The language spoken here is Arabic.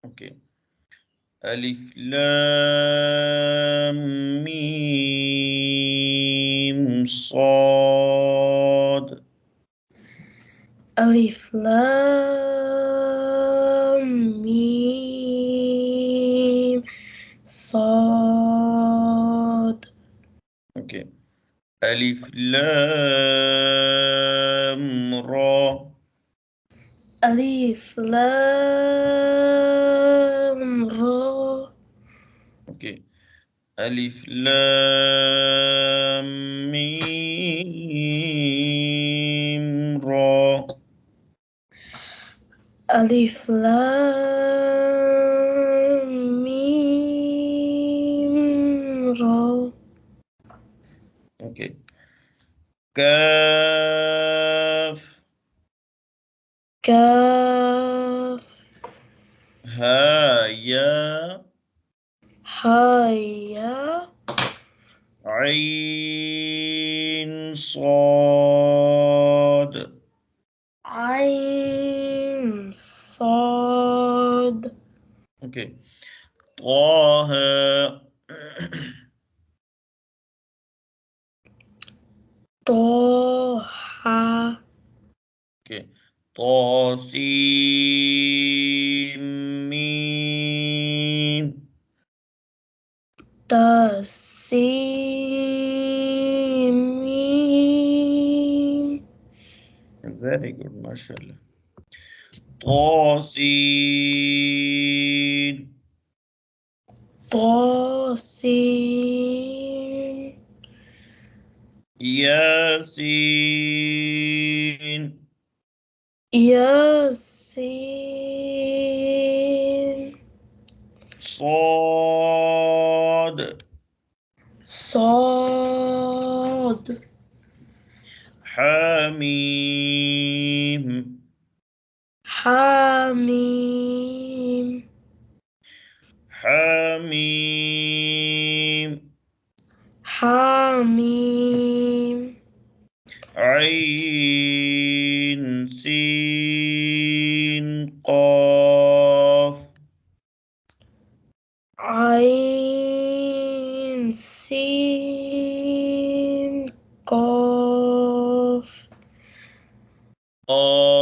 أوكي. ألف لام ميم صاد. ألف لام ميم صاد. أوكي. ألف لام را. ألف لام را. أوكي. ألف لام ميم را. ألف لام ميم را. أوكي. كاف كاف ها يا هيا عين صاد. عين صاد. أوكي. طه طه أوكي. طاسيم ميم. تسيم. very good ما شاء الله. طاسين طاسيم. ياسين ياسين. صاد صاد. حميم حميم. حميم حميم. عين سين قاف. عين سين قاف. قاف